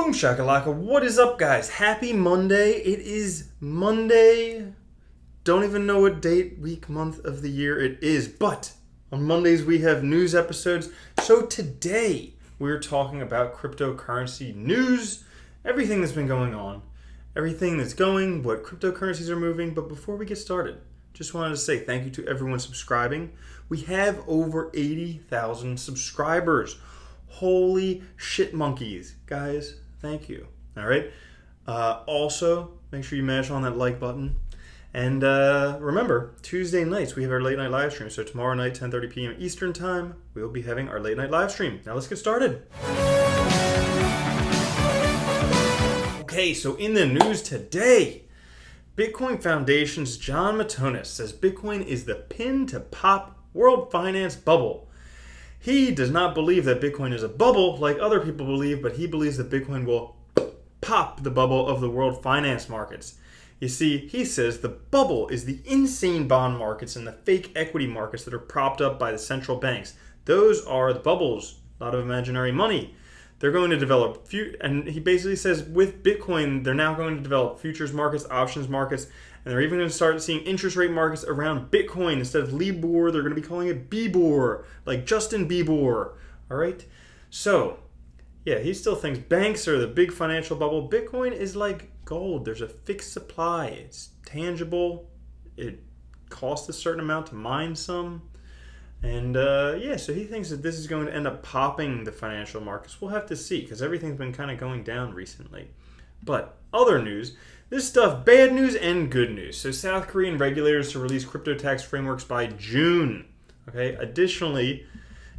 Boom shakalaka, what is up guys? Happy Monday. It is Monday. Don't even know what date, week, month of the year it is, but on Mondays we have news episodes. So today we're talking about cryptocurrency news, everything that's been going on, everything that's going, what cryptocurrencies are moving. But before we get started, just wanted to say thank you to everyone subscribing. We have over 80,000 subscribers. Holy shit monkeys, guys, thank you. All right. Also, make sure you mash on that like button. And remember, Tuesday nights we have our late night live stream. So tomorrow night, 10:30 p.m. Eastern time, we will be having our late night live stream. Now let's get started. Okay, so in the news today, Bitcoin Foundation's John Matonis says Bitcoin is the pin to pop world finance bubble. He does not believe that Bitcoin is a bubble like other people believe, but he believes that Bitcoin will pop the bubble of the world finance markets. You see, he says the bubble is the insane bond markets and the fake equity markets that are propped up by the central banks. Those are the bubbles, a lot of imaginary money. They're going to develop, and he basically says with Bitcoin, they're now going to develop futures markets, options markets, and they're even going to start seeing interest rate markets around Bitcoin. Instead of Libor, they're going to be calling it Bibor, like Justin Bieber. All right? So, yeah, he still thinks banks are the big financial bubble. Bitcoin is like gold. There's a fixed supply. It's tangible. It costs a certain amount to mine some. And so he thinks that this is going to end up popping the financial markets. We'll have to see, because everything's been kind of going down recently. But other news, this stuff, bad news and good news. So South Korean regulators to release crypto tax frameworks by June. Okay. Additionally,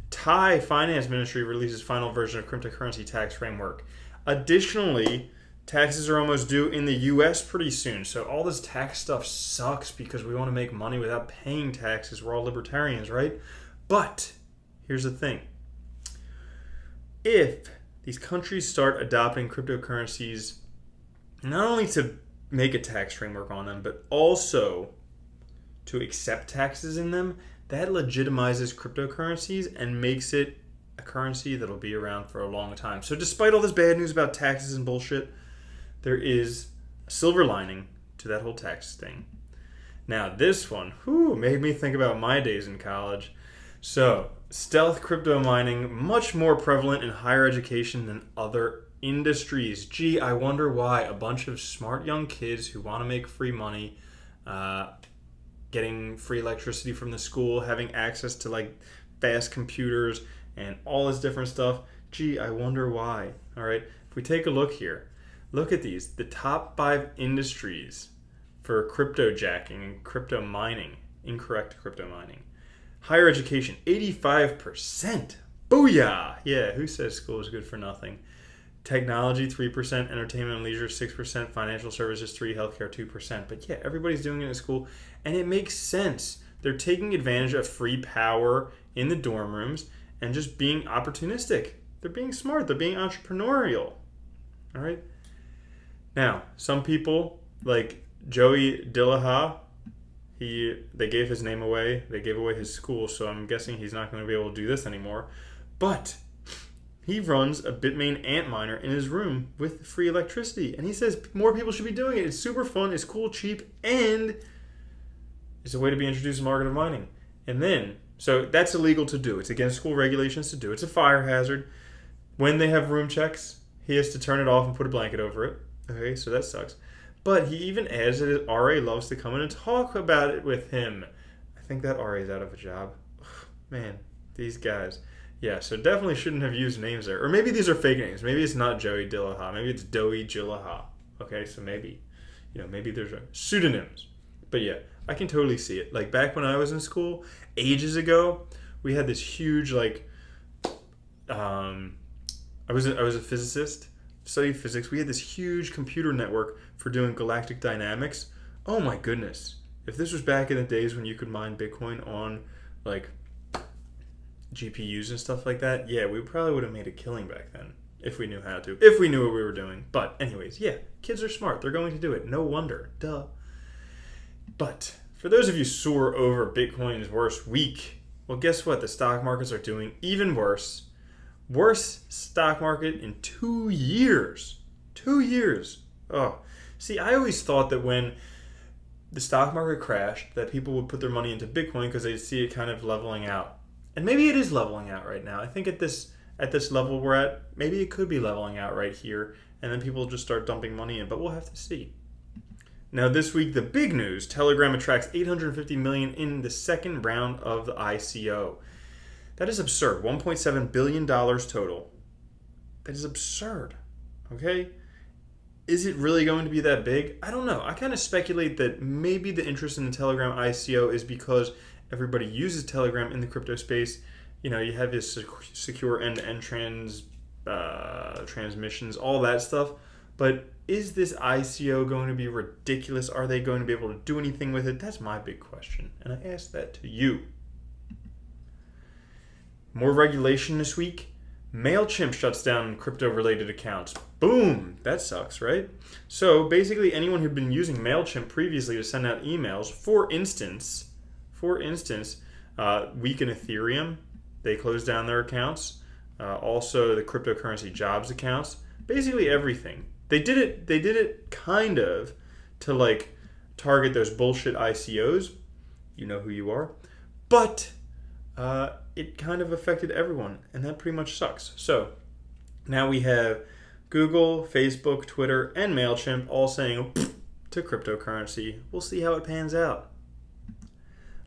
Thai Finance Ministry releases final version of cryptocurrency tax framework. Additionally, taxes are almost due in the US pretty soon. So all this tax stuff sucks because we want to make money without paying taxes. We're all libertarians, right? But here's the thing. If these countries start adopting cryptocurrencies, not only to make a tax framework on them, but also to accept taxes in them, that legitimizes cryptocurrencies and makes it a currency that'll be around for a long time. So despite all this bad news about taxes and bullshit, there is a silver lining to that whole tax thing. Now, this one, made me think about my days in college. So, stealth crypto mining, much more prevalent in higher education than other industries. Gee, I wonder why a bunch of smart young kids who want to make free money, getting free electricity from the school, having access to like fast computers and all this different stuff. Gee, I wonder why. All right, if we take a look here. Look at these, the top 5 industries for crypto jacking and crypto mining, incorrect crypto mining. Higher education, 85%. Booyah! Yeah, who says school is good for nothing? Technology, 3%. Entertainment and leisure, 6%. Financial services, 3%. Healthcare, 2%. But yeah, everybody's doing it in school, and it makes sense. They're taking advantage of free power in the dorm rooms and just being opportunistic. They're being smart. They're being entrepreneurial. All right? Now, some people, like Joey Dillaha, they gave his name away. They gave away his school, so I'm guessing he's not going to be able to do this anymore. But he runs a Bitmain Antminer in his room with free electricity. And he says more people should be doing it. It's super fun, it's cool, cheap, and it's a way to be introduced to the market of mining. And then, so that's illegal to do. It's against school regulations to do. It's a fire hazard. When they have room checks, he has to turn it off and put a blanket over it. Okay, so that sucks. But he even adds that his RA loves to come in and talk about it with him. I think that RA is out of a job. Man, these guys. Yeah, so definitely shouldn't have used names there. Or maybe these are fake names. Maybe it's not Joey Dillaha. Maybe it's Doey Jillaha. Okay, so maybe there's pseudonyms. But yeah, I can totally see it. Like back when I was in school, ages ago, we had this huge I was a physicist. Studied physics. We had this huge computer network for doing galactic dynamics. Oh my goodness. If this was back in the days when you could mine Bitcoin on like GPUs and stuff like that, yeah, we probably would have made a killing back then if we knew how to, if we knew what we were doing. But anyways, yeah, kids are smart. They're going to do it. No wonder. Duh. But for those of you sore over Bitcoin's worst week, well, guess what? The stock markets are doing even worse. Worst stock market in 2 years. 2 years. Oh, see, I always thought that when the stock market crashed, that people would put their money into Bitcoin because they'd see it kind of leveling out. And maybe it is leveling out right now. I think at this level we're at, maybe it could be leveling out right here, and then people just start dumping money in, but we'll have to see. Now this week, the big news, Telegram attracts $850 million in the second round of the ICO. That is absurd, $1.7 billion total. That is absurd, okay? Is it really going to be that big? I don't know. I kind of speculate that maybe the interest in the Telegram ICO is because everybody uses Telegram in the crypto space. You know, you have this secure end-to-end transmissions, all that stuff. But is this ICO going to be ridiculous? Are they going to be able to do anything with it? That's my big question. And I ask that to you. More regulation this week. MailChimp shuts down crypto-related accounts. Boom! That sucks, right? So basically anyone who'd been using MailChimp previously to send out emails, for instance, Week in Ethereum, they closed down their accounts. Also the cryptocurrency jobs accounts. Basically everything. They did it kind of to like target those bullshit ICOs. You know who you are. But it kind of affected everyone, and that pretty much sucks. So now we have Google, Facebook, Twitter, and MailChimp all saying to cryptocurrency. We'll see how it pans out.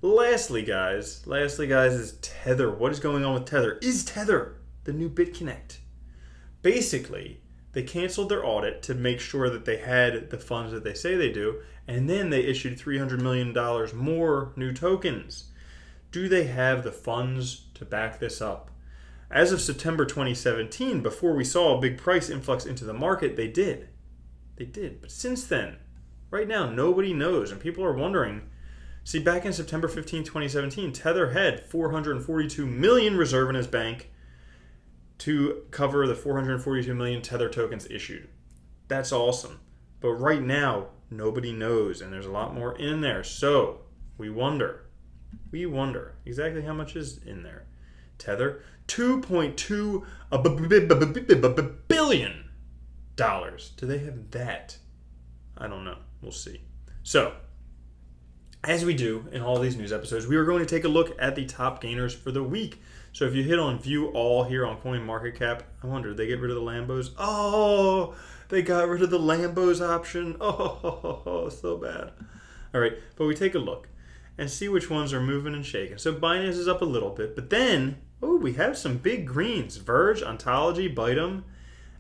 Lastly, guys, is Tether. What is going on with Tether? Is Tether the new BitConnect? Basically, they canceled their audit to make sure that they had the funds that they say they do, and then they issued $300 million more new tokens. Do they have the funds to back this up? As of September 2017, before we saw a big price influx into the market, they did. But since then, right now, nobody knows, and people are wondering. See, back in September 15, 2017, Tether had 442 million reserve in his bank to cover the 442 million Tether tokens issued. That's awesome. But right now, nobody knows, and there's a lot more in there. So, we wonder exactly how much is in there. Tether, $2.2 billion. Do they have that? I don't know. We'll see. So, as we do in all these news episodes, we are going to take a look at the top gainers for the week. So if you hit on View All here on CoinMarketCap, I wonder, did they get rid of the Lambos? Oh, they got rid of the Lambos option. Oh, so bad. All right, but we take a look and see which ones are moving and shaking. So Binance is up a little bit, but then, we have some big greens. Verge, Ontology, Bytom,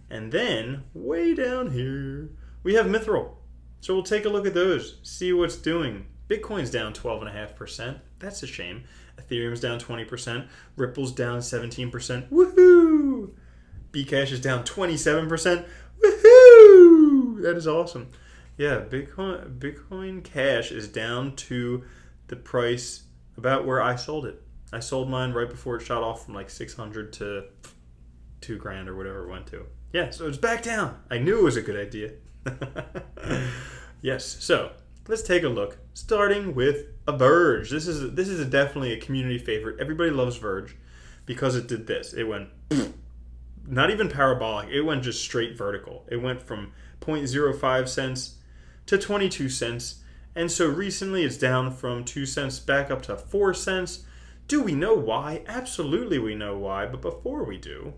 and then way down here, we have Mithril. So we'll take a look at those, see what's doing. Bitcoin's down 12.5%. That's a shame. Ethereum's down 20%. Ripple's down 17%. Woohoo! Bcash is down 27%. Woohoo! That is awesome. Yeah, Bitcoin Cash is down to the price about where I sold it. I sold mine right before it shot off from like 600 to $2,000 or whatever it went to. Yeah, so it's back down. I knew it was a good idea. Yes, so let's take a look, starting with a Verge. This is definitely a community favorite. Everybody loves Verge because it did this. It went not even parabolic. It went just straight vertical. It went from 0.05 cents to 22 cents. And so recently it's down from 2 cents back up to 4 cents. Do we know why? Absolutely we know why. But before we do,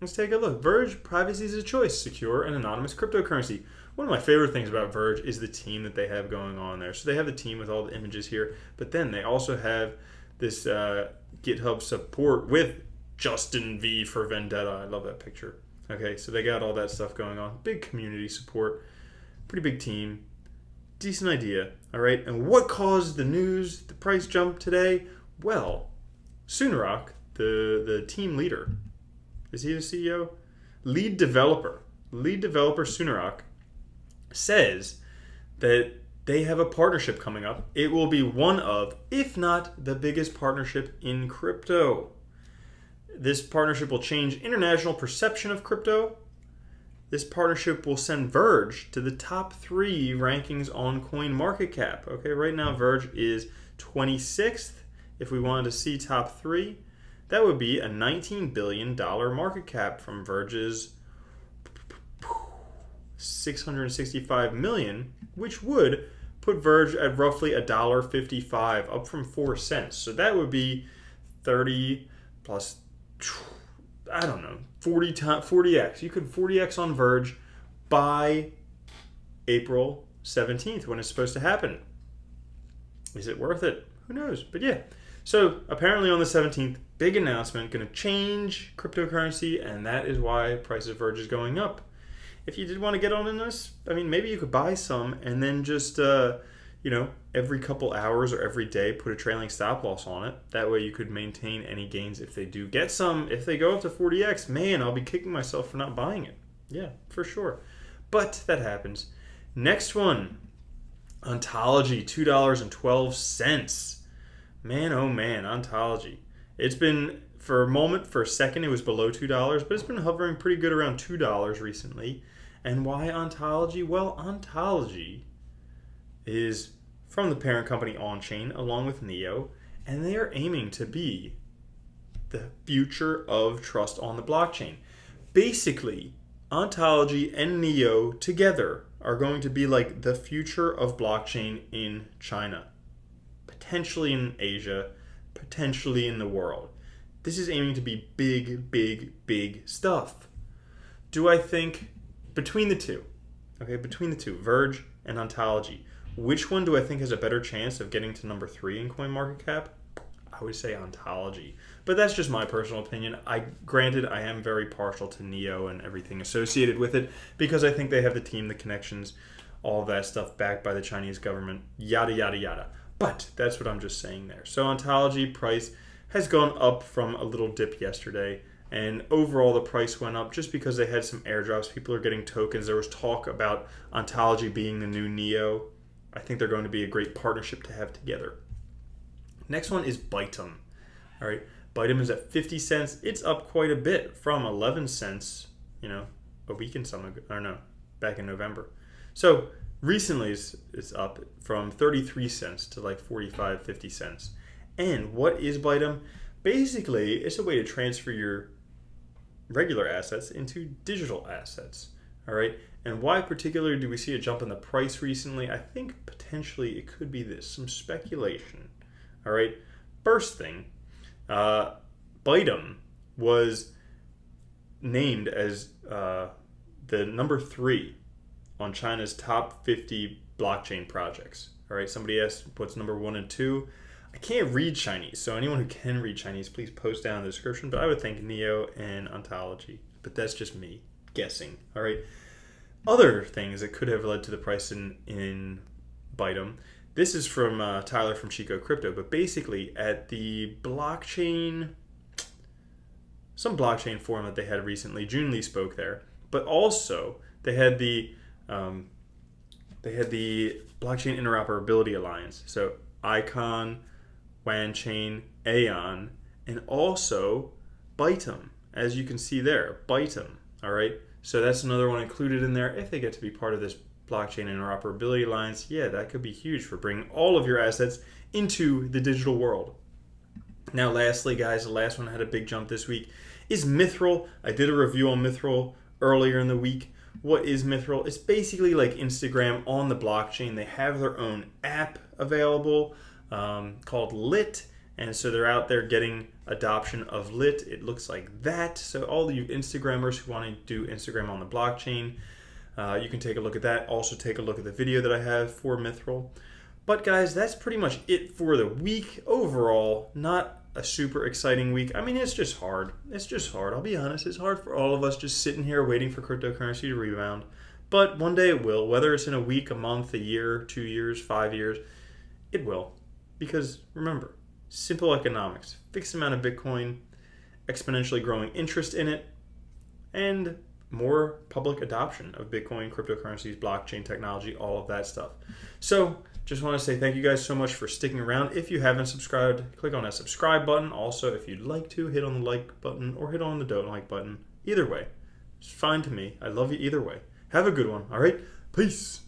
let's take a look. Verge, privacy is a choice. Secure and anonymous cryptocurrency. One of my favorite things about Verge is the team that they have going on there. So they have the team with all the images here, but then they also have this GitHub support with Justin V for Vendetta. I love that picture. Okay, so they got all that stuff going on. Big community support, pretty big team, decent idea. All right, and what caused the price jump today? Well, Sunarok, the team leader, is he the CEO? Lead developer Sunarok says that they have a partnership coming up. It will be one of, if not the biggest partnership in crypto. This partnership will change international perception of crypto. This partnership will send Verge to the top 3 rankings on CoinMarketCap. Okay, right now Verge is 26th. If we wanted to see top 3, that would be a $19 billion market cap from Verge's $665 million, which would put Verge at roughly $1.55, up from 4 cents. So that would be 30 plus, I don't know, 40x. You could 40x on Verge by April 17th when it's supposed to happen. Is it worth it? Who knows? But yeah. So apparently on the 17th, big announcement, going to change cryptocurrency, and that is why price of Verge is going up. If you did want to get on in this, I mean, maybe you could buy some and then just, every couple hours or every day put a trailing stop loss on it. That way you could maintain any gains if they do get some. If they go up to 40x, man, I'll be kicking myself for not buying it. Yeah, for sure. But that happens. Next one, Ontology, $2.12. Man, oh man, Ontology. It's been, for a second, it was below $2, but it's been hovering pretty good around $2 recently. And why Ontology? Well, Ontology is from the parent company On-Chain, along with Neo, and they are aiming to be the future of trust on the blockchain. Basically, Ontology and Neo together are going to be like the future of blockchain in China. Potentially in Asia, potentially in the world. This is aiming to be big, big, big stuff. Do I think between the two, Verge and Ontology, which one do I think has a better chance of getting to number 3 in CoinMarketCap? I would say Ontology. But that's just my personal opinion. Granted, I am very partial to Neo and everything associated with it because I think they have the team, the connections, all of that stuff backed by the Chinese government, yada, yada, yada. But that's what I'm just saying there. So Ontology price has gone up from a little dip yesterday. And overall, the price went up just because they had some airdrops. People are getting tokens. There was talk about Ontology being the new Neo. I think they're going to be a great partnership to have together. Next one is Bytom. All right, Bytom is at 50 cents. It's up quite a bit from 11 cents, a week and some ago, or no, back in November. So recently it's up from 33 cents to like 45, 50 cents. And what is Bytom? Basically, it's a way to transfer your regular assets into digital assets. All right. And why particularly do we see a jump in the price recently? I think potentially it could be some speculation. All right. First thing, Bytom was named as the number 3 on China's top 50 blockchain projects. All right. Somebody asked what's number 1 and 2. I can't read Chinese, so anyone who can read Chinese, please post down in the description. But I would think Neo and Ontology. But that's just me guessing. All right. Other things that could have led to the price in Bytom. This is from Tyler from Chico Crypto. But basically, at the some blockchain forum that they had recently, Jun Lee spoke there. But also, they had the Blockchain Interoperability Alliance. So Icon, WanChain, Aeon, and also Bytom, as you can see there, Bytom. All right, so that's another one included in there. If they get to be part of this Blockchain Interoperability Alliance, yeah, that could be huge for bringing all of your assets into the digital world. Now, lastly, guys, the last one that had a big jump this week is Mithril. I did a review on Mithril earlier in the week. What is Mithril? It's basically like Instagram on the blockchain. They have their own app available called Lit, and so they're out there getting adoption of Lit. It looks like that. So all you Instagrammers who want to do Instagram on the blockchain, you can take a look at that. Also take a look at the video that I have for Mithril. But guys, that's pretty much it for the week. Overall, not a super exciting week. I mean, it's just hard. I'll be honest. It's hard for all of us just sitting here waiting for cryptocurrency to rebound. But one day it will. Whether it's in a week, a month, a year, 2 years, 5 years, it will. Because remember, simple economics, fixed amount of Bitcoin, exponentially growing interest in it, and more public adoption of Bitcoin, cryptocurrencies, blockchain technology, all of that stuff. So just want to say thank you guys so much for sticking around. If you haven't subscribed, click on that subscribe button. Also, if you'd like to, hit on the like button or hit on the don't like button. Either way, it's fine to me. I love you either way. Have a good one. All right. Peace.